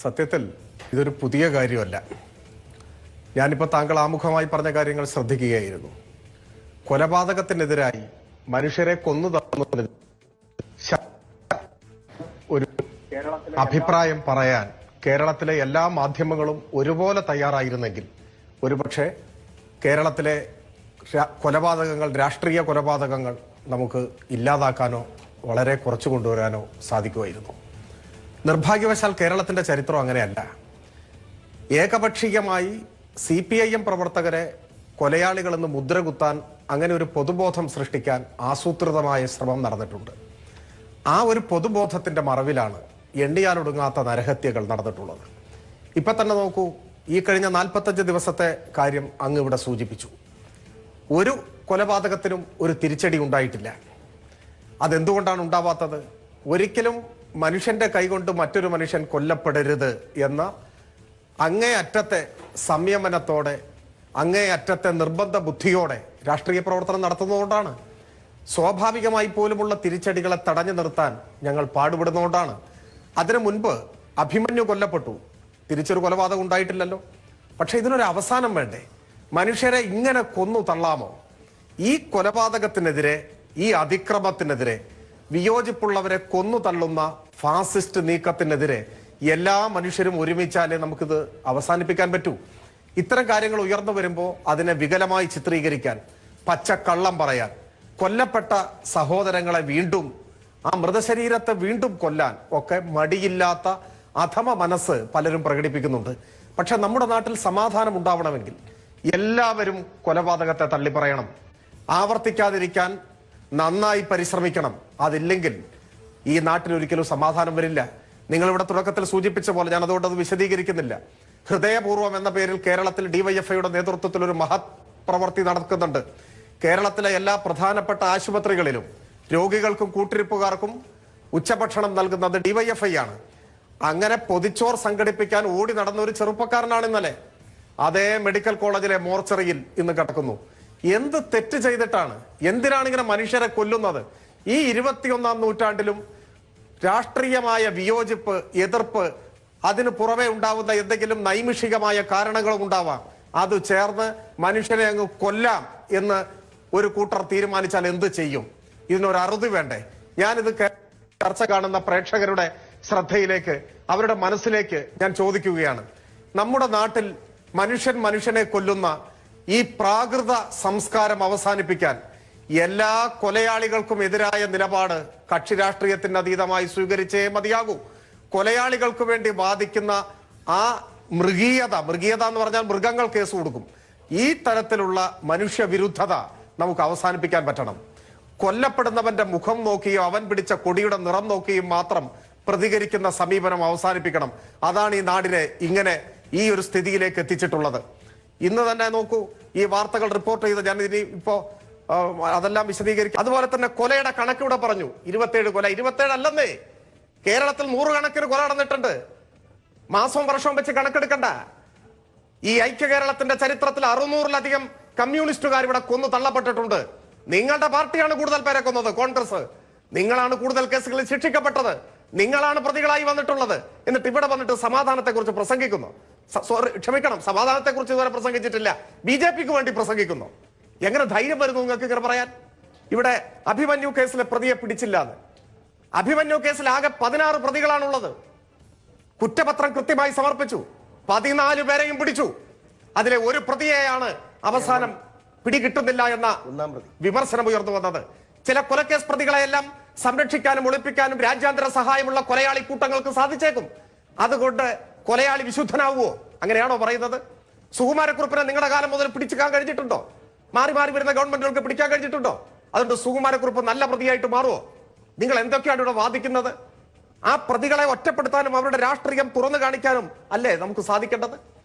സത്യത്തിൽ ഇതൊരു പുതിയ കാര്യമല്ല. ഞാനിപ്പോൾ താങ്കൾ ആമുഖമായി പറഞ്ഞ കാര്യങ്ങൾ ശ്രദ്ധിക്കുകയായിരുന്നു. കൊലപാതകത്തിനെതിരായി മനുഷ്യരെ കൊന്നു തള്ളുന്നതിന് ഒരു അഭിപ്രായം പറയാൻ കേരളത്തിലെ എല്ലാ മാധ്യമങ്ങളും ഒരുപോലെ തയ്യാറായിരുന്നെങ്കിൽ ഒരുപക്ഷെ കേരളത്തിലെ കൊലപാതകങ്ങൾ, രാഷ്ട്രീയ കൊലപാതകങ്ങൾ നമുക്ക് ഇല്ലാതാക്കാനോ വളരെ കുറച്ചു കൊണ്ടുവരാനോ സാധിക്കുമായിരുന്നു. നിർഭാഗ്യവശാൽ കേരളത്തിന്റെ ചരിത്രം അങ്ങനെയല്ല. ഏകപക്ഷീയമായി CPIM പ്രവർത്തകരെ കൊലയാളികളെന്ന് മുദ്രകുത്താൻ അങ്ങനെ ഒരു പൊതുബോധം സൃഷ്ടിക്കാൻ ആസൂത്രിതമായ ശ്രമം നടന്നിട്ടുണ്ട്. ആ ഒരു പൊതുബോധത്തിന്റെ മറവിലാണ് എണ്ണിയാലൊടുങ്ങാത്ത നരഹത്യകൾ നടന്നിട്ടുള്ളത്. ഇപ്പൊ തന്നെ നോക്കൂ, ഈ കഴിഞ്ഞ 45 ദിവസത്തെ കാര്യം അങ്ങ് ഇവിടെ സൂചിപ്പിച്ചു. ഒരു കൊലപാതകത്തിനും ഒരു തിരിച്ചടി ഉണ്ടായിട്ടില്ല. അതെന്തുകൊണ്ടാണ് ഉണ്ടാവാത്തത്? ഒരിക്കലും മനുഷ്യന്റെ കൈകൊണ്ട് മറ്റൊരു മനുഷ്യൻ കൊല്ലപ്പെടരുത് എന്ന അങ്ങേയറ്റത്തെ സംയമനത്തോടെ, അങ്ങേയറ്റത്തെ നിർബന്ധ ബുദ്ധിയോടെ രാഷ്ട്രീയ പ്രവർത്തനം നടത്തുന്നതുകൊണ്ടാണ്. സ്വാഭാവികമായി പോലുമുള്ള തിരിച്ചടികളെ തടഞ്ഞു നിർത്താൻ ഞങ്ങൾ പാടുപെടുന്നതുകൊണ്ടാണ്. അതിനു മുൻപ് അഭിമന്യു കൊല്ലപ്പെട്ടു, തിരിച്ചൊരു കൊലപാതകം ഉണ്ടായിട്ടില്ലല്ലോ. പക്ഷെ ഇതിനൊരു അവസാനം വേണ്ടേ? മനുഷ്യരെ ഇങ്ങനെ കൊന്നു തള്ളാമോ? ഈ കൊലപാതകത്തിനെതിരെ, ഈ അതിക്രമത്തിനെതിരെ, വിയോജിപ്പുള്ളവരെ കൊന്നു തള്ളുന്ന ഫാസിസ്റ്റ് നീക്കത്തിനെതിരെ എല്ലാ മനുഷ്യരും ഒരുമിച്ചാലേ നമുക്കിത് അവസാനിപ്പിക്കാൻ പറ്റൂ. ഇത്തരം കാര്യങ്ങൾ ഉയർന്നു വരുമ്പോൾ അതിനെ വികലമായി ചിത്രീകരിക്കാൻ, പച്ചക്കള്ളം പറയാൻ, കൊല്ലപ്പെട്ട സഹോദരങ്ങളെ വീണ്ടും, ആ മൃതശരീരത്തെ വീണ്ടും കൊല്ലാൻ ഒക്കെ മടിയില്ലാത്ത അധമ മനസ്സ് പലരും പ്രകടിപ്പിക്കുന്നുണ്ട്. പക്ഷെ നമ്മുടെ നാട്ടിൽ സമാധാനം ഉണ്ടാവണമെങ്കിൽ എല്ലാവരും കൊലപാതകത്തെ തള്ളിപ്പറയണം, ആവർത്തിക്കാതിരിക്കാൻ നന്നായി പരിശ്രമിക്കണം. അതില്ലെങ്കിൽ ഈ നാട്ടിൽ ഒരിക്കലും സമാധാനം വരില്ല. നിങ്ങളിവിടെ തുടക്കത്തിൽ സൂചിപ്പിച്ച പോലെ, ഞാൻ അതുകൊണ്ട് അത് വിശദീകരിക്കുന്നില്ല. ഹൃദയപൂർവ്വം എന്ന പേരിൽ കേരളത്തിൽ DYFIയുടെ നേതൃത്വത്തിൽ ഒരു മഹത് പ്രവൃത്തി നടക്കുന്നുണ്ട്. കേരളത്തിലെ എല്ലാ പ്രധാനപ്പെട്ട ആശുപത്രികളിലും രോഗികൾക്കും കൂട്ടിരിപ്പുകാർക്കും ഉച്ചഭക്ഷണം നൽകുന്നത് DYFI ആണ്. അങ്ങനെ പൊതിച്ചോർ സംഘടിപ്പിക്കാൻ ഓടി നടന്ന ഒരു ചെറുപ്പക്കാരനാണ് ഇന്നലെ അതേ മെഡിക്കൽ കോളേജിലെ മോർച്ചറിയിൽ ഇന്ന് കിടക്കുന്നു. എന്ത് തെറ്റ് ചെയ്തിട്ടാണ്, എന്തിനാണ് ഇങ്ങനെ മനുഷ്യരെ കൊല്ലുന്നത്? ഈ 21ാം നൂറ്റാണ്ടിലും രാഷ്ട്രീയമായ വിയോജിപ്പ്, എതിർപ്പ്, അതിന് പുറമെ ഉണ്ടാവുന്ന എന്തെങ്കിലും നൈമിഷികമായ കാരണങ്ങളും ഉണ്ടാവാം. അത് ചേർന്ന് മനുഷ്യനെ അങ്ങ് കൊല്ലാം എന്ന് ഒരു കൂട്ടർ തീരുമാനിച്ചാൽ എന്ത് ചെയ്യും? ഇതിനൊരു അറുതി വേണ്ടേ? ഞാനിത് ചർച്ച കാണുന്ന പ്രേക്ഷകരുടെ ശ്രദ്ധയിലേക്ക്, അവരുടെ മനസ്സിലേക്ക് ഞാൻ ചോദിക്കുകയാണ്. നമ്മുടെ നാട്ടിൽ മനുഷ്യൻ മനുഷ്യനെ കൊല്ലുന്ന ഈ പ്രാകൃത സംസ്കാരം അവസാനിപ്പിക്കാൻ എല്ലാ കൊലയാളികൾക്കും എതിരായ നിലപാട് കക്ഷി രാഷ്ട്രീയത്തിന് അതീതമായി സ്വീകരിച്ചേ മതിയാകൂ. കൊലയാളികൾക്ക് വേണ്ടി വാദിക്കുന്ന ആ മൃഗീയത എന്ന് പറഞ്ഞാൽ മൃഗങ്ങൾ കേസ് കൊടുക്കും, ഈ തരത്തിലുള്ള മനുഷ്യവിരുദ്ധത നമുക്ക് അവസാനിപ്പിക്കാൻ പറ്റണം. കൊല്ലപ്പെടുന്നവന്റെ മുഖം നോക്കിയോ അവൻ പിടിച്ച കൊടിയുടെ നിറം നോക്കിയും മാത്രം പ്രതികരിക്കുന്ന സമീപനം അവസാനിപ്പിക്കണം. അതാണ് ഈ നാടിനെ ഇങ്ങനെ ഈ ഒരു സ്ഥിതിയിലേക്ക് എത്തിച്ചിട്ടുള്ളത്. ഇന്ന് തന്നെ നോക്കൂ, ഈ വാർത്തകൾ റിപ്പോർട്ട് ചെയ്ത് ഞാൻ ഇനി ഇപ്പോ അതെല്ലാം വിശദീകരിക്കും. അതുപോലെ തന്നെ കൊലയുടെ കണക്കിവിടെ പറഞ്ഞു, 27 കൊല. 27 അല്ലെന്നേ, കേരളത്തിൽ 100 കണക്കിന് കൊല നടന്നിട്ടുണ്ട്. മാസവും വർഷവും വെച്ച് കണക്കെടുക്കണ്ട. ഈ ഐക്യ കേരളത്തിന്റെ ചരിത്രത്തിൽ 600-ലധികം കമ്മ്യൂണിസ്റ്റുകാർ ഇവിടെ കൊന്നു തള്ളപ്പെട്ടിട്ടുണ്ട്. നിങ്ങളുടെ പാർട്ടിയാണ് കൂടുതൽ പേരെ കൊന്നത്, കോൺഗ്രസ്. നിങ്ങളാണ് കൂടുതൽ കേസുകളിൽ ശിക്ഷിക്കപ്പെട്ടത്, നിങ്ങളാണ് പ്രതികളായി വന്നിട്ടുള്ളത്. എന്നിട്ട് ഇവിടെ വന്നിട്ട് സമാധാനത്തെ കുറിച്ച് പ്രസംഗിക്കുന്നു. ക്ഷമിക്കണം, സമാധാനത്തെ കുറിച്ച് ഇതുവരെ പ്രസംഗിച്ചിട്ടില്ല, BJPക്ക് വേണ്ടി പ്രസംഗിക്കുന്നു. എങ്ങനെ ധൈര്യം വരുന്നു നിങ്ങൾക്ക് ഇങ്ങനെ പറയാൻ? ഇവിടെ അഭിമന്യു കേസിലെ പ്രതിയെ പിടിച്ചില്ല എന്ന്. അഭിമന്യു കേസിൽ ആകെ 16 പ്രതികളാണുള്ളത്. കുറ്റപത്രം കൃത്യമായി സമർപ്പിച്ചു, 14 പേരെയും പിടിച്ചു. അതിലെ ഒരു പ്രതിയെയാണ് അവസാനം പിടികിട്ടുന്നില്ല എന്ന വിമർശനം ഉയർന്നു വന്നത്. ചില കൊലക്കേസ് പ്രതികളെയെല്ലാം സംരക്ഷിക്കാനും ഒളിപ്പിക്കാനും രാജ്യാന്തര സഹായമുള്ള കൊലയാളി കൂട്ടങ്ങൾക്ക് സാധിച്ചേക്കും. അതുകൊണ്ട് കൊലയാളി വിശുദ്ധനാവുമോ? അങ്ങനെയാണോ പറയുന്നത്? സുകുമാരക്കുറുപ്പിനെ നിങ്ങളുടെ കാലം മുതൽ പിടിച്ചിക്കാൻ കഴിഞ്ഞിട്ടുണ്ടോ? മാറി മാറി വരുന്ന ഗവൺമെന്റുകൾക്ക് പിടിക്കാൻ കഴിഞ്ഞിട്ടുണ്ടോ? അതുകൊണ്ട് സുകുമാരക്കുറുപ്പ് നല്ല പ്രതിയായിട്ട് മാറുമോ? നിങ്ങൾ എന്തൊക്കെയാണ് ഇവിടെ വാദിക്കുന്നത്? ആ പ്രതികളെ ഒറ്റപ്പെടുത്താനും അവരുടെ രാഷ്ട്രീയം തുറന്നു കാണിക്കാനും അല്ലേ നമുക്ക് സാധിക്കേണ്ടത്?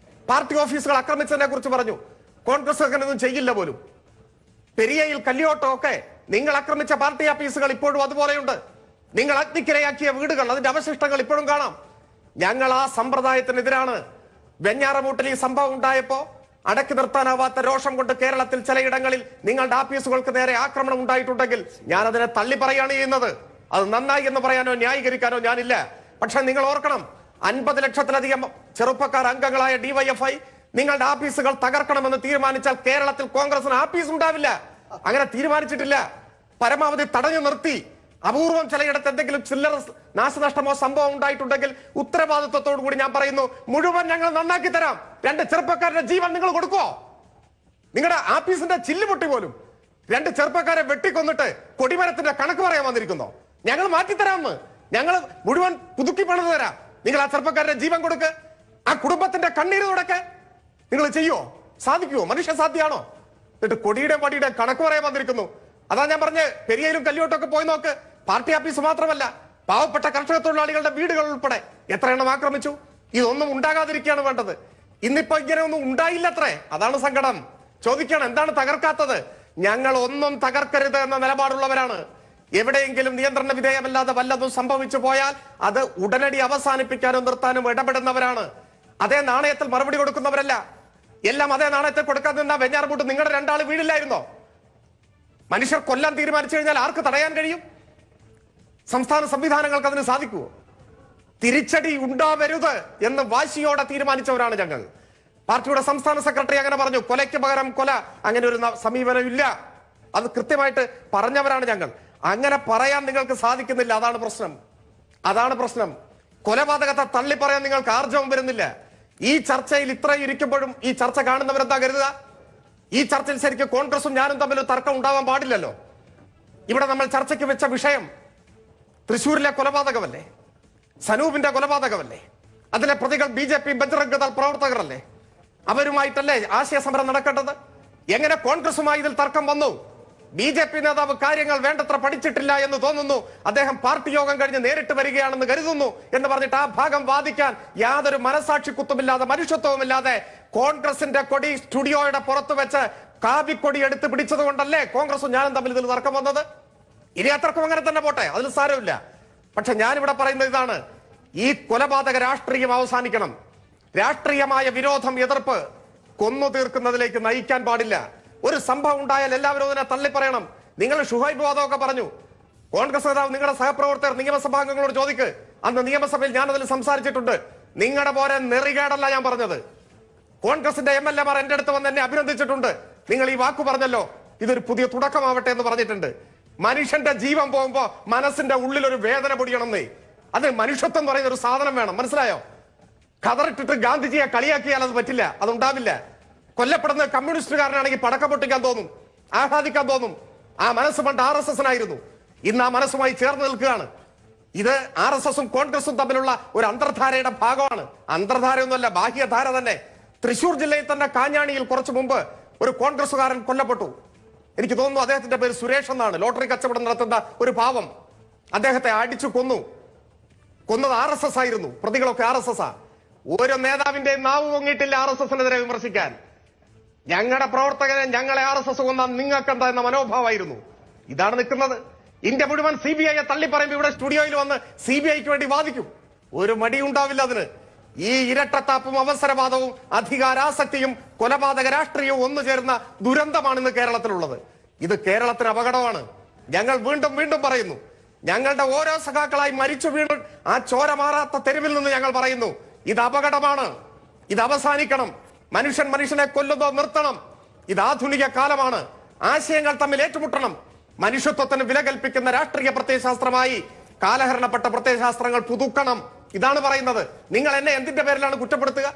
പാർട്ടി ഓഫീസുകൾ ആക്രമിച്ചതിനെ കുറിച്ച് പറഞ്ഞു, കോൺഗ്രസ് അങ്ങനെയൊന്നും ചെയ്യില്ല പോലും. പെരിയയിൽ, കല്ലിയോട്ടോ ഒക്കെ നിങ്ങൾ ആക്രമിച്ച പാർട്ടി ഓഫീസുകൾ ഇപ്പോഴും അതുപോലെയുണ്ട്. നിങ്ങൾ അഗ്നിക്കിരയാക്കിയ വീടുകൾ, അതിന്റെ അവശിഷ്ടങ്ങൾ ഇപ്പോഴും കാണാം. ഞങ്ങൾ ആ സമ്പ്രദായത്തിനെതിരാണ്. വെഞ്ഞാറമൂട്ടിൽ ഈ സംഭവം ഉണ്ടായപ്പോ അടക്കി നിർത്താനാവാത്ത രോഷം കൊണ്ട് കേരളത്തിൽ ചിലയിടങ്ങളിൽ നിങ്ങളുടെ ആഫീസുകൾക്ക് നേരെ ആക്രമണം ഉണ്ടായിട്ടുണ്ടെങ്കിൽ ഞാൻ അതിനെ തള്ളി പറയാണ് ചെയ്യുന്നത്. അത് നന്നായി എന്ന് പറയാനോ ന്യായീകരിക്കാനോ ഞാനില്ല. പക്ഷെ നിങ്ങൾ ഓർക്കണം, 50 ലക്ഷത്തിലധികം ചെറുപ്പക്കാർ അംഗങ്ങളായ ഡിവൈഎഫ്ഐ നിങ്ങളുടെ ആഫീസുകൾ തകർക്കണമെന്ന് തീരുമാനിച്ചാൽ കേരളത്തിൽ കോൺഗ്രസിന് ആഫീസ് ഉണ്ടാവില്ല. അങ്ങനെ തീരുമാനിച്ചിട്ടില്ല. പരമാവധി തടഞ്ഞു നിർത്തി. അപൂർവം ചിലയിടത്ത് എന്തെങ്കിലും ചില്ലറ നാശനഷ്ടമോ സംഭവം ഉണ്ടായിട്ടുണ്ടെങ്കിൽ ഉത്തരവാദിത്വത്തോടു കൂടി ഞാൻ പറയുന്നു, മുഴുവൻ ഞങ്ങൾ നന്നാക്കി തരാം. 2 ചെറുപ്പക്കാരുടെ ജീവൻ നിങ്ങൾ കൊടുക്കുവോ? നിങ്ങളുടെ ആഫീസിന്റെ ചില്ല് പൊട്ടി പോലും 2 ചെറുപ്പക്കാരെ വെട്ടിക്കൊന്നിട്ട് കൊടിമരത്തിന്റെ കണക്ക് പറയാൻ വന്നിരിക്കുന്നോ? ഞങ്ങൾ മാറ്റിത്തരാമെന്ന്. ഞങ്ങൾ മുഴുവൻ പുതുക്കി പണിത് തരാം. നിങ്ങൾ ആ ചെറുപ്പക്കാരുടെ ജീവൻ കൊടുക്ക്, ആ കുടുംബത്തിന്റെ കണ്ണീര് തുടക്കെ. നിങ്ങൾ ചെയ്യോ? സാധിക്കുമോ? മനുഷ്യ സാധ്യമാണോ? എന്നിട്ട് കൊടിയുടെ പടിയുടെ കണക്ക് പറയാൻ വന്നിരിക്കുന്നു. അതാ ഞാൻ പറഞ്ഞ് പെരിയയിലും കല്യോട്ടൊക്കെ പോയി നോക്ക്. പാർട്ടി ഓഫീസ് മാത്രമല്ല, പാവപ്പെട്ട കർഷക തൊഴിലാളികളുടെ വീടുകൾ ഉൾപ്പെടെ എത്ര എണ്ണം ആക്രമിച്ചു. ഇതൊന്നും ഉണ്ടാകാതിരിക്കുകയാണ് വേണ്ടത്. ഇന്നിപ്പോ ഇങ്ങനെ ഒന്നും ഉണ്ടായില്ലത്രേ. അതാണ് സങ്കടം. ചോദിക്കണം, എന്താണ് തകർക്കാത്തത്? ഞങ്ങൾ ഒന്നും തകർക്കരുത് എന്ന നിലപാടുള്ളവരാണ്. എവിടെയെങ്കിലും നിയന്ത്രണ വിധേയമല്ലാതെ വല്ലതും സംഭവിച്ചു പോയാൽ അത് ഉടനടി അവസാനിപ്പിക്കാനും നിർത്താനും ഇടപെടുന്നവരാണ്. അതേ നാണയത്തിൽ മറുപടി കൊടുക്കുന്നവരല്ല. എല്ലാം അതേ നാണയത്തിൽ കൊടുക്കാൻ നിന്ന വെഞ്ഞാറമൂട്ട് നിങ്ങളുടെ 2 ആള് വീടില്ലായിരുന്നോ? മനുഷ്യർ കൊല്ലാൻ തീരുമാനിച്ചു കഴിഞ്ഞാൽ ആർക്ക് തടയാൻ കഴിയും? സംസ്ഥാന സംവിധാനങ്ങൾക്ക് അതിന് സാധിക്കുമോ? തിരിച്ചടി ഉണ്ടാവരുത് എന്ന് വാശിയോടെ തീരുമാനിച്ചവരാണ് ഞങ്ങൾ. പാർട്ടിയുടെ സംസ്ഥാന സെക്രട്ടറി അങ്ങനെ പറഞ്ഞു. കൊലയ്ക്ക് പകരം കൊല, അങ്ങനെ ഒരു സമീപനം ഇല്ല. അത് കൃത്യമായിട്ട് പറഞ്ഞവരാണ് ഞങ്ങൾ. അങ്ങനെ പറയാൻ നിങ്ങൾക്ക് സാധിക്കുന്നില്ല. അതാണ് പ്രശ്നം. കൊലപാതകത്തെ തള്ളി പറയാൻ നിങ്ങൾക്ക് ആർജവം വരുന്നില്ല. ഈ ചർച്ചയിൽ ഇത്രയും ഇരിക്കുമ്പോഴും ഈ ചർച്ച കാണുന്നവരെന്താ കരുതുക? ഈ ചർച്ചയിൽ ശരിക്കും കോൺഗ്രസും ഞാനും തമ്മിൽ തർക്കം ഉണ്ടാവാൻ പാടില്ലല്ലോ. ഇവിടെ നമ്മൾ ചർച്ചയ്ക്ക് വെച്ച വിഷയം തൃശ്ശൂരിലെ കൊലപാതകമല്ലേ? സനൂപിന്റെ കൊലപാതകമല്ലേ? അതിലെ പ്രതികൾ BJP ബജ്രംഗ് ദൾ പ്രവർത്തകരല്ലേ? അവരുമായിട്ടല്ലേ ആശയ സമരം നടക്കേണ്ടത്? എങ്ങനെ കോൺഗ്രസുമായി ഇതിൽ തർക്കം വന്നു? BJP നേതാവ് കാര്യങ്ങൾ വേണ്ടത്ര പഠിച്ചിട്ടില്ല എന്ന് തോന്നുന്നു. അദ്ദേഹം പാർട്ടി യോഗം കഴിഞ്ഞ് നേരിട്ട് വരികയാണെന്ന് കരുതുന്നു എന്ന് പറഞ്ഞിട്ട് ആ ഭാഗം വാദിക്കാൻ യാതൊരു മനസാക്ഷി കുത്തുമില്ലാതെ, മനുഷ്യത്വവുമില്ലാതെ കോൺഗ്രസിന്റെ കൊടി സ്റ്റുഡിയോയുടെ പുറത്ത് വെച്ച് കാവിക്കൊടി എടുത്ത് പിടിച്ചത് കൊണ്ടല്ലേ കോൺഗ്രസും ഞാനും തമ്മിൽ ഇതിൽ തർക്കം വന്നത്? ഇനി ആ തർക്കം അങ്ങനെ തന്നെ പോട്ടെ, അതിൽ സാരമില്ല. പക്ഷെ ഞാനിവിടെ പറയുന്നത് ഇതാണ്, ഈ കൊലപാതക രാഷ്ട്രീയം അവസാനിക്കണം. രാഷ്ട്രീയമായ വിരോധം, എതിർപ്പ് കൊന്നു തീർക്കുന്നതിലേക്ക് നയിക്കാൻ പാടില്ല. ഒരു സംഭവം ഉണ്ടായാൽ എല്ലാവരും അതിനെ തള്ളിപ്പറയണം. നിങ്ങൾ ഷുഹൈബ് വാദമൊക്കെ പറഞ്ഞു. കോൺഗ്രസ് നേതാവ് നിങ്ങളുടെ സഹപ്രവർത്തകർ നിയമസഭാംഗങ്ങളോട് ചോദിക്ക്. അന്ന് നിയമസഭയിൽ ഞാൻ അതിൽ സംസാരിച്ചിട്ടുണ്ട്. നിങ്ങളുടെ പോലെ നെറികേടല്ല ഞാൻ പറഞ്ഞത്. കോൺഗ്രസിന്റെ MLA മാർ എന്റെ അടുത്ത് വന്ന് എന്നെ അഭിനന്ദിച്ചിട്ടുണ്ട്. നിങ്ങൾ ഈ വാക്ക് പറഞ്ഞല്ലോ, ഇതൊരു പുതിയ തുടക്കമാവട്ടെ എന്ന് പറഞ്ഞിട്ടുണ്ട്. മനുഷ്യന്റെ ജീവൻ പോകുമ്പോ മനസ്സിന്റെ ഉള്ളിൽ ഒരു വേദന പൊടിയണമെന്നേ. അത് മനുഷ്യത്വം എന്ന് പറയുന്ന ഒരു സാധനം വേണം, മനസ്സിലായോ? കതറിട്ടിട്ട് ഗാന്ധിജിയെ കളിയാക്കിയാൽ അത് പറ്റില്ല, അതുണ്ടാവില്ല. കൊല്ലപ്പെടുന്ന കമ്മ്യൂണിസ്റ്റുകാരനാണെങ്കിൽ പടക്കം പൊട്ടിക്കാൻ തോന്നും, ആഹ്ലാദിക്കാൻ തോന്നും. ആ മനസ്സ് പണ്ട് RSSനായിരുന്നു. ഇന്ന് ആ മനസ്സുമായി ചേർന്ന് നിൽക്കുകയാണ്. ഇത് RSSും കോൺഗ്രസും തമ്മിലുള്ള ഒരു അന്തർധാരയുടെ ഭാഗമാണ്. അന്തർധാരയൊന്നുമല്ല, ബാഹ്യധാര തന്നെ. തൃശൂർ ജില്ലയിൽ തന്നെ കാഞ്ഞാണിയിൽ കുറച്ചു മുമ്പ് ഒരു കോൺഗ്രസുകാരൻ കൊല്ലപ്പെട്ടു. എനിക്ക് തോന്നുന്നു അദ്ദേഹത്തിന്റെ പേര് സുരേഷ് എന്നാണ്. ലോട്ടറി കച്ചവടം നടത്തുന്ന ഒരു പാവം. അദ്ദേഹത്തെ അടിച്ചു കൊന്നത് RSS ആയിരുന്നു. പ്രതികളൊക്കെ RSS. ഓരോ നേതാവിന്റെ നാവ് പൊങ്ങിയിട്ടില്ല RSSനെതിരെ വിമർശിക്കാൻ. ഞങ്ങളുടെ പ്രവർത്തകരെ, ഞങ്ങളെ RSS കൊന്നാൽ നിങ്ങൾക്ക് എന്താ എന്ന മനോഭാവമായിരുന്നു. ഇതാണ് നിൽക്കുന്നത്. ഇന്ത്യ മുഴുവൻ CBIയെ തള്ളിപ്പറയുമ്പോൾ ഇവിടെ സ്റ്റുഡിയോയിൽ വന്ന് CBIക്ക് വേണ്ടി വാദിക്കും. ഒരു മടിയുണ്ടാവില്ല അതിന്. ഈ ഇരട്ടത്താപ്പും അവസരവാദവും അധികാരാസക്തിയും കൊലപാതക രാഷ്ട്രീയവും ഒന്നു ചേർന്ന ദുരന്തമാണ് ഇന്ന് കേരളത്തിലുള്ളത്. ഇത് കേരളത്തിന് അപകടമാണ്. ഞങ്ങൾ വീണ്ടും വീണ്ടും പറയുന്നു, ഞങ്ങളുടെ ഓരോ സഖാക്കളായി മരിച്ചു വീണു ആ ചോര മാറാത്ത തെരുവിൽ നിന്ന് ഞങ്ങൾ പറയുന്നു, ഇത് അപകടമാണ്. ഇത് അവസാനിക്കണം. മനുഷ്യൻ മനുഷ്യനെ കൊല്ലുന്നോ നിർത്തണം. ഇത് ആധുനിക കാലമാണ്. ആശയങ്ങൾ തമ്മിൽ ഏറ്റുമുട്ടണം. മനുഷ്യത്വത്തിന് വില കൽപ്പിക്കുന്ന രാഷ്ട്രീയ പ്രത്യയശാസ്ത്രമായി കാലഹരണപ്പെട്ട പ്രത്യയശാസ്ത്രങ്ങൾ പുതുക്കണം. ഇതാണ് പറയുന്നത്. നിങ്ങൾ എന്നെ എന്തിന്റെ പേരിലാണ് കുറ്റപ്പെടുത്തുക?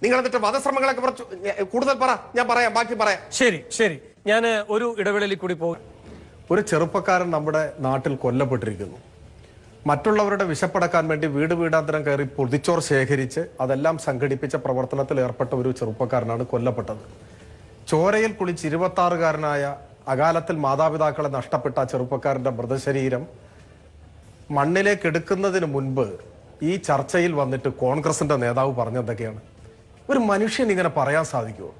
നിങ്ങൾ എന്നിട്ട് വധശ്രമങ്ങളൊക്കെ കുറച്ച് കൂടുതൽ പറ, ഞാൻ പറയാം, ബാക്കി പറയാം. ശരി, ഞാൻ ഒരു ഇടവേളയിൽ കൂടി പോകും. ഒരു ചെറുപ്പക്കാരൻ നമ്മുടെ നാട്ടിൽ കൊല്ലപ്പെട്ടിരിക്കുന്നു. മറ്റുള്ളവരുടെ വിശപ്പടക്കാൻ വേണ്ടി വീട് വീടാന്തരം കയറി പൊതിച്ചോർ ശേഖരിച്ച് അതെല്ലാം സംഘടിപ്പിച്ച പ്രവർത്തനത്തിൽ ഏർപ്പെട്ട ഒരു ചെറുപ്പക്കാരനാണ് കൊല്ലപ്പെട്ടത്. ചോരയിൽ കുളിച്ച് 26-കാരനായ അകാലത്തിൽ മാതാപിതാക്കളെ നഷ്ടപ്പെട്ട ആ ചെറുപ്പക്കാരന്റെ മൃതശരീരം മണ്ണിലേക്ക് എടുക്കുന്നതിന് മുൻപ് ഈ ചർച്ചയിൽ വന്നിട്ട് കോൺഗ്രസിന്റെ നേതാവ് പറഞ്ഞെന്തൊക്കെയാണ്? ഒരു മനുഷ്യൻ ഇങ്ങനെ പറയാൻ സാധിക്കുമോ?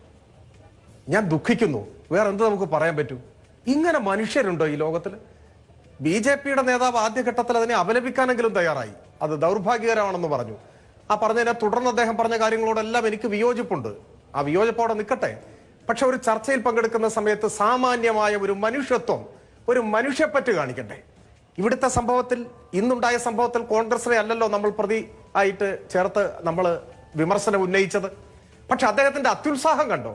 ഞാൻ ദുഃഖിക്കുന്നു. വേറെ എന്ത് നമുക്ക് പറയാൻ പറ്റൂ? ഇങ്ങനെ മനുഷ്യരുണ്ടോ ഈ ലോകത്തിൽ? BJPയുടെ നേതാവ് ആദ്യഘട്ടത്തിൽ അതിനെ അപലപിക്കാനെങ്കിലും തയ്യാറായി. അത് ദൗർഭാഗ്യകരമാണെന്ന് പറഞ്ഞു. ആ പറഞ്ഞതിനെ തുടർന്ന് അദ്ദേഹം പറഞ്ഞ കാര്യങ്ങളോടെല്ലാം എനിക്ക് വിയോജിപ്പുണ്ട്. ആ വിയോജിപ്പോടെ നിൽക്കട്ടെ. പക്ഷെ ഒരു ചർച്ചയിൽ പങ്കെടുക്കുന്ന സമയത്ത് സാമാന്യമായ ഒരു മനുഷ്യത്വം, ഒരു മനുഷ്യപ്പറ്റ് കാണിക്കട്ടെ. ഇവിടുത്തെ സംഭവത്തിൽ, ഇന്നുണ്ടായ സംഭവത്തിൽ കോൺഗ്രസിനെ അല്ലല്ലോ നമ്മൾ പ്രതി ആയിട്ട് ചേർത്ത് നമ്മൾ വിമർശനം ഉന്നയിച്ചത്. പക്ഷെ അദ്ദേഹത്തിന്റെ അത്യുത്സാഹം കണ്ടോ?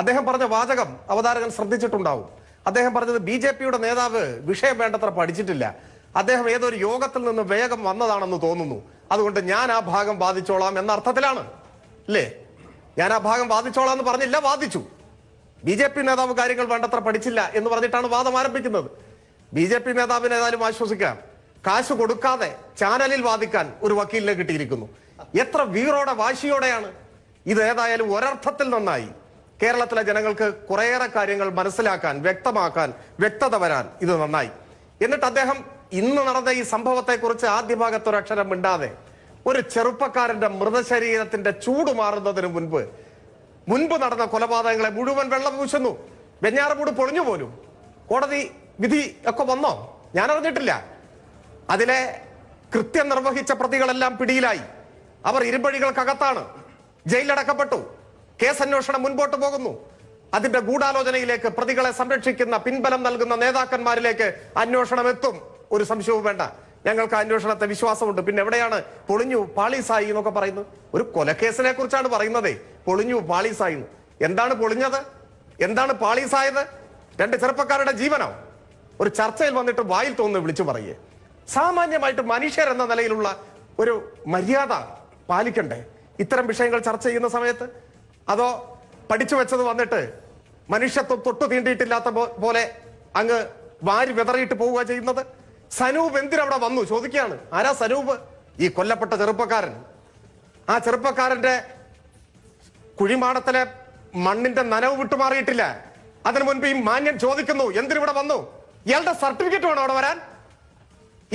അദ്ദേഹം പറഞ്ഞ വാചകം അവതാരകൻ ശ്രദ്ധിച്ചിട്ടുണ്ടാവും. അദ്ദേഹം പറഞ്ഞത് BJP-യുടെ നേതാവ് വിഷയം വേണ്ടത്ര പഠിച്ചിട്ടില്ല, അദ്ദേഹം ഏതൊരു യോഗത്തിൽ നിന്ന് വേഗം വന്നതാണെന്ന് തോന്നുന്നു, അതുകൊണ്ട് ഞാൻ ആ ഭാഗം വാദിച്ചോളാം എന്ന അർത്ഥത്തിലാണ്. അല്ലേ? ഞാൻ ആ ഭാഗം വാദിച്ചോളാം എന്ന് പറഞ്ഞില്ല, വാദിച്ചു. BJP നേതാവ് കാര്യങ്ങൾ വേണ്ടത്ര പഠിച്ചില്ല എന്ന് പറഞ്ഞിട്ടാണ് വാദം ആരംഭിക്കുന്നത്. BJP നേതാവിനെ ഏതായാലും ആശ്വസിക്കാം, കാശ് കൊടുക്കാതെ ചാനലിൽ വാദിക്കാൻ ഒരു വക്കീലിനെ കിട്ടിയിരിക്കുന്നു. എത്ര വീറോടെ വാശിയോടെയാണ് ഇത്! ഏതായാലും ഒരർത്ഥത്തിൽ നന്നായി. കേരളത്തിലെ ജനങ്ങൾക്ക് കുറേയേറെ കാര്യങ്ങൾ മനസ്സിലാക്കാൻ, വ്യക്തമാക്കാൻ, വ്യക്തത വരാൻ ഇത് നന്നായി. എന്നിട്ട് അദ്ദേഹം ഇന്ന് നടന്ന ഈ സംഭവത്തെക്കുറിച്ച് ആദ്യ ഭാഗത്ത് ഒരു അക്ഷരം മിണ്ടാതെ ഒരു ചെറുപ്പക്കാരന്റെ മൃതശരീരത്തിന്റെ ചൂട് മാറുന്നതിന് മുൻപ് നടന്ന കൊലപാതകങ്ങളെ മുഴുവൻ വെള്ളം പൂശുന്നു. വെഞ്ഞാറമൂട് പൊളിഞ്ഞു പോലും. കോടതി വിധി ഒക്കെ വന്നോ? ഞാൻ അറിഞ്ഞിട്ടില്ല. അതിലെ കൃത്യം നിർവഹിച്ച പ്രതികളെല്ലാം പിടിയിലായി. അവർ ഇരുമ്പഴികൾക്കകത്താണ്, ജയിലിലടക്കപ്പെട്ടു. കേസ് അന്വേഷണം മുൻപോട്ട് പോകുന്നു. അതിന്റെ ഗൂഢാലോചനയിലേക്ക്, പ്രതികളെ സംരക്ഷിക്കുന്ന, പിൻബലം നൽകുന്ന നേതാക്കന്മാരിലേക്ക് അന്വേഷണം എത്തും. ഒരു സംശയവും വേണ്ട. ഞങ്ങൾക്ക് അന്വേഷണത്തെ വിശ്വാസമുണ്ട്. പിന്നെ എവിടെയാണ് പൊളിഞ്ഞു പാളീസായി എന്നൊക്കെ പറയുന്നത്? ഒരു കൊലക്കേസിനെ കുറിച്ചാണ് പറയുന്നതേ. പൊളിഞ്ഞു പാളീസായി. എന്താണ് പൊളിഞ്ഞത്? എന്താണ് പാളീസായത്? രണ്ട് ചെറുപ്പക്കാരുടെ ജീവനോ? ഒരു ചർച്ചയിൽ വന്നിട്ട് വായിൽ തോന്നുന്നു വിളിച്ചു പറയേ. സാമാന്യമായിട്ട് മനുഷ്യർ എന്ന നിലയിലുള്ള ഒരു മര്യാദ പാലിക്കണ്ടേ ഇത്തരം വിഷയങ്ങൾ ചർച്ച ചെയ്യുന്ന സമയത്ത്? അതോ പഠിച്ചു വെച്ചത് വന്നിട്ട് മനുഷ്യത്വം തൊട്ടു തീണ്ടിയിട്ടില്ലാത്ത പോലെ അങ്ങ് വാരി വിതറിയിട്ട് പോവുക ചെയ്യുന്നത്? സനൂപ് എന്തിനവിടെ വന്നു ചോദിക്കുകയാണ്. ആരാ സനൂപ്? ഈ കൊല്ലപ്പെട്ട ചെറുപ്പക്കാരൻ. ആ ചെറുപ്പക്കാരന്റെ കുഴിമാടത്തിലെ മണ്ണിന്റെ നനവ് വിട്ടുമാറിയിട്ടില്ല. അതിനു മുൻപ് ഈ മാന്യൻ ചോദിക്കുന്നു, എന്തിനിവിടെ വന്നു? ഇയാളുടെ സർട്ടിഫിക്കറ്റ് വേണം അവിടെ വരാൻ?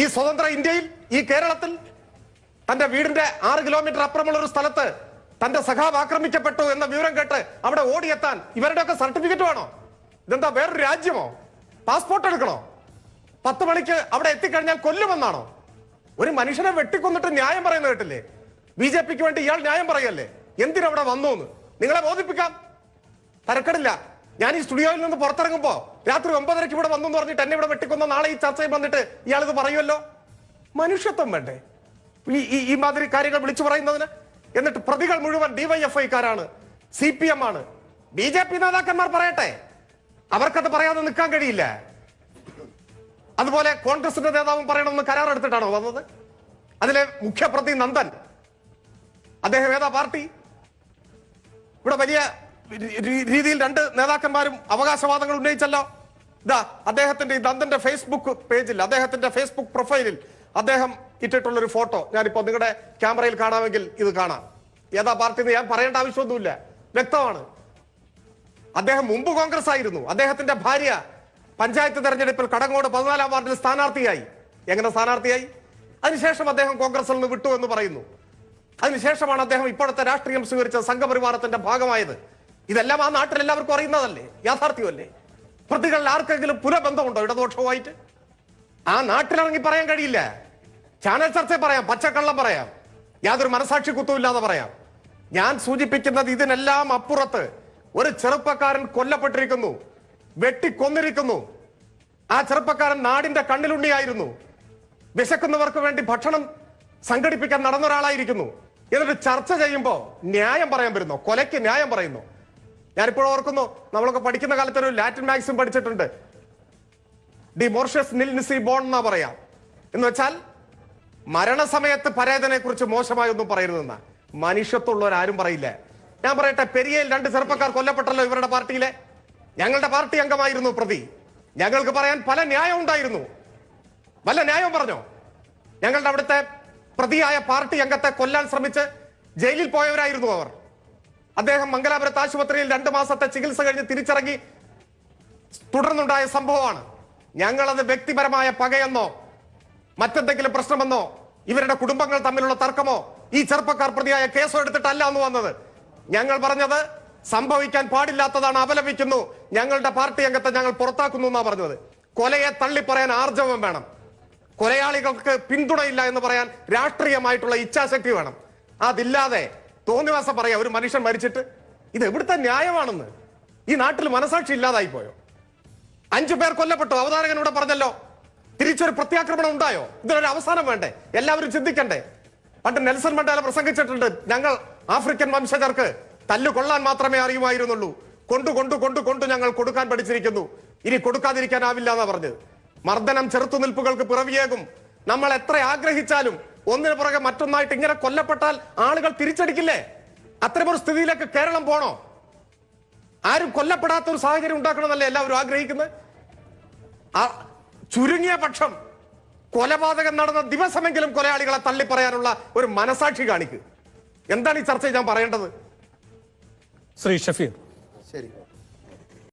ഈ സ്വതന്ത്ര ഇന്ത്യയിൽ, ഈ കേരളത്തിൽ, തന്റെ വീടിന്റെ 6 കിലോമീറ്റർ അപ്പുറമുള്ള ഒരു സ്ഥലത്ത് തന്റെ സഖാവ് ആക്രമിക്കപ്പെട്ടു എന്ന വിവരം കേട്ട് അവിടെ ഓടിയെത്താൻ ഇവരുടെയൊക്കെ സർട്ടിഫിക്കറ്റ് വേണോ? ഇതെന്താ വേറൊരു രാജ്യമോ? പാസ്പോർട്ട് എടുക്കണോ? 10 മണിക്ക് അവിടെ എത്തിക്കഴിഞ്ഞാൽ കൊല്ലുമെന്നാണോ? ഒരു മനുഷ്യനെ വെട്ടിക്കൊന്നിട്ട് ന്യായം പറയുന്നത് കേട്ടില്ലേ? BJP-ക്ക് വേണ്ടി ഇയാൾ ന്യായം പറയല്ലേ? എന്തിനവിടെ വന്നു എന്ന് നിങ്ങളെ ബോധിപ്പിക്കാം. തരക്കടില്ല. ഞാൻ ഈ സ്റ്റുഡിയോയിൽ നിന്ന് പുറത്തിറങ്ങുമ്പോ രാത്രി 9:30 ഇവിടെ വന്നു എന്ന് പറഞ്ഞിട്ട് എന്നെ ഇവിടെ വെട്ടിക്കൊന്ന നാളെ ഈ ചർച്ചയിൽ വന്നിട്ട് ഇയാൾ ഇത് പറയുമല്ലോ. മനുഷ്യത്വം വേണ്ടേ ഈ മാതിരി കാര്യങ്ങൾ വിളിച്ചു പറയുന്നതിന്? എന്നിട്ട് പ്രതികൾ മുഴുവൻ DYFI-ക്കാരാണ്, CPM ആണ്. BJP നേതാക്കന്മാർ പറയട്ടെ, അവർക്കത് പറയാതെ നിൽക്കാൻ കഴിയില്ല. അതുപോലെ കോൺഗ്രസിന്റെ നേതാവും പറയണമെന്ന് കരാർ എടുത്തിട്ടാണോ വന്നത്? അതിലെ മുഖ്യപ്രതി നന്ദൻ, അദ്ദേഹം ഏതാ പാർട്ടി? ഇവിടെ വലിയ രീതിയിൽ 2 നേതാക്കന്മാരും അവകാശവാദങ്ങൾ ഉന്നയിച്ചല്ലോ. ഇതാ അദ്ദേഹത്തിന്റെ നന്ദന്റെ ഫേസ്ബുക്ക് പേജിൽ, അദ്ദേഹത്തിന്റെ ഫേസ്ബുക്ക് പ്രൊഫൈലിൽ അദ്ദേഹം ഇട്ടിട്ടുള്ളൊരു ഫോട്ടോ ഞാനിപ്പോ നിങ്ങളുടെ ക്യാമറയിൽ കാണാമെങ്കിൽ ഇത് കാണാം. ഏതാ പാർട്ടി എന്ന് ഞാൻ പറയേണ്ട ആവശ്യമൊന്നുമില്ല, വ്യക്തമാണ്. അദ്ദേഹം മുമ്പ് കോൺഗ്രസ് ആയിരുന്നു. അദ്ദേഹത്തിന്റെ ഭാര്യ പഞ്ചായത്ത് തെരഞ്ഞെടുപ്പിൽ കടങ്ങോട് 14-ാം വാർഡിൽ സ്ഥാനാർത്ഥിയായി. എങ്ങനെ സ്ഥാനാർത്ഥിയായി? അതിനുശേഷം അദ്ദേഹം കോൺഗ്രസിൽ നിന്ന് വിട്ടു എന്ന് പറയുന്നു. അതിനുശേഷമാണ് അദ്ദേഹം ഇപ്പോഴത്തെ രാഷ്ട്രീയം സ്വീകരിച്ച സംഘപരിവാരത്തിന്റെ ഭാഗമായത്. ഇതെല്ലാം ആ നാട്ടിൽ എല്ലാവർക്കും അറിയുന്നതല്ലേ, യാഥാർത്ഥ്യമല്ലേ? പ്രതികളിൽ ആർക്കെങ്കിലും പുനഃബന്ധമുണ്ടോ ഇടതുപക്ഷവുമായിട്ട്? ആ നാട്ടിലിറങ്ങി പറയാൻ കഴിയില്ല. ചാനൽ ചർച്ച പറയാം, പച്ചക്കള്ളം പറയാം, യാതൊരു മനസാക്ഷി കുത്തുമില്ലാതെ പറയാം. ഞാൻ സൂചിപ്പിക്കുന്നത് ഇതിനെല്ലാം അപ്പുറത്ത് ഒരു ചെറുപ്പക്കാരൻ കൊല്ലപ്പെട്ടിരിക്കുന്നു, വെട്ടിക്കൊന്നിരിക്കുന്നു. ആ ചെറുപ്പക്കാരൻ നാടിന്റെ കണ്ണിലുണ്ണിയായിരുന്നു. വിശക്കുന്നവർക്ക് വേണ്ടി ഭക്ഷണം സംഘടിപ്പിക്കാൻ നടന്ന ഒരാളായിരിക്കുന്നു. എന്നിട്ട് ചർച്ച ചെയ്യുമ്പോൾ ന്യായം പറയാൻ വരുന്നു, കൊലയ്ക്ക് ന്യായം പറയുന്നു. ഞാനിപ്പോൾ ഓർക്കുന്നു, നമ്മളൊക്കെ പഠിക്കുന്ന കാലത്ത് ഒരു ലാറ്റിൻ മാക്സിം പഠിച്ചിട്ടുണ്ട്, ഡി മോർഷ്യസ് നിൽ നിസി ബോൺ എന്നാ പറയാം. എന്ന് വെച്ചാൽ മരണസമയത്ത് പരേതനെ കുറിച്ച് മോശമായി ഒന്നും പറയരുതെന്ന. മനുഷ്യത്വമുള്ളവരാരും പറയില്ല. ഞാൻ പറയട്ടെ, പെരിയയിൽ 2 ചെറുപ്പക്കാർ കൊല്ലപ്പെട്ടല്ലോ ഇവരുടെ പാർട്ടിയിലെ. ഞങ്ങളുടെ പാർട്ടി അംഗമായിരുന്നു പ്രതി. ഞങ്ങൾക്ക് പറയാൻ പല ന്യായം ഉണ്ടായിരുന്നു. വല്ല ന്യായവും പറഞ്ഞോ? ഞങ്ങളുടെ അവിടുത്തെ പ്രതിയായ പാർട്ടി അംഗത്തെ കൊല്ലാൻ ശ്രമിച്ച് ജയിലിൽ പോയവരായിരുന്നു അവർ. അദ്ദേഹം മംഗലാപുരത്ത് ആശുപത്രിയിൽ 2 മാസത്തെ ചികിത്സ കഴിഞ്ഞ് തിരിച്ചിറങ്ങി തുടർന്നുണ്ടായ സംഭവമാണ്. ഞങ്ങളത് വ്യക്തിപരമായ പകയെന്നോ മറ്റെന്തെങ്കിലും പ്രശ്നമെന്നോ ഇവരുടെ കുടുംബങ്ങൾ തമ്മിലുള്ള തർക്കമോ ഈ ചെറുപ്പക്കാർ പ്രതിയായ കേസോ എടുത്തിട്ടല്ല എന്ന് വന്നത്. ഞങ്ങൾ പറഞ്ഞത് സംഭവിക്കാൻ പാടില്ലാത്തതാണ്, അപലപിക്കുന്നു, ഞങ്ങളുടെ പാർട്ടി അംഗത്തെ ഞങ്ങൾ പുറത്താക്കുന്നു എന്നാ പറഞ്ഞത്. കൊലയെ തള്ളി പറയാൻ ആർജവം വേണം. കൊലയാളികൾക്ക് പിന്തുണയില്ല എന്ന് പറയാൻ രാഷ്ട്രീയമായിട്ടുള്ള ഇച്ഛാശക്തി വേണം. അതില്ലാതെ തോന്നിവാസം പറയാം ഒരു മനുഷ്യൻ മരിച്ചിട്ട്. ഇത് എവിടുത്തെ ന്യായമാണെന്ന്? ഈ നാട്ടിൽ മനസാക്ഷി ഇല്ലാതായി പോയോ? 5 പേർ കൊല്ലപ്പെട്ടു. അവതാരകൻ ഇവിടെ പറഞ്ഞല്ലോ, തിരിച്ചൊരു പ്രത്യാക്രമണം ഉണ്ടായോ? ഇതിനൊരു അവസാനം വേണ്ടേ? എല്ലാവരും ചിന്തിക്കണ്ടേ? പണ്ട് നെൽസൺ മണ്ടേല പ്രസംഗിച്ചിട്ടുണ്ട്, ഞങ്ങൾ ആഫ്രിക്കൻ വംശജർക്ക് തല്ലു കൊള്ളാൻ മാത്രമേ അറിയുമായിരുന്നുള്ളൂ, കൊണ്ട് ഞങ്ങൾ കൊടുക്കാൻ പഠിച്ചിരിക്കുന്നു, ഇനി കൊടുക്കാതിരിക്കാനാവില്ല എന്നാ പറഞ്ഞത്. മർദ്ദനം ചെറുത്തുനിൽപ്പുകൾക്ക് പിറവിയേകും. നമ്മൾ എത്ര ആഗ്രഹിച്ചാലും ഒന്നിനു പുറകെ മറ്റൊന്നായിട്ട് ഇങ്ങനെ കൊല്ലപ്പെട്ടാൽ ആളുകൾ തിരിച്ചടിക്കില്ലേ? അത്തരമൊരു സ്ഥിതിയിലേക്ക് കേരളം പോണോ? ആരും കൊല്ലപ്പെടാത്ത ഒരു സാഹചര്യം ഉണ്ടാക്കണമെന്നല്ലേ എല്ലാവരും ആഗ്രഹിക്കുന്നത്? ചുരുങ്ങിയ പക്ഷം കൊലപാതകം നടന്ന ദിവസമെങ്കിലും കൊലയാളികളെ തള്ളിപ്പറയാനുള്ള ഒരു മനസാക്ഷി കാണിക്കുക. എന്താണ് ഈ ചർച്ചയിൽ ഞാൻ പറയേണ്ടത്? ശ്രീ ഷഫീർ,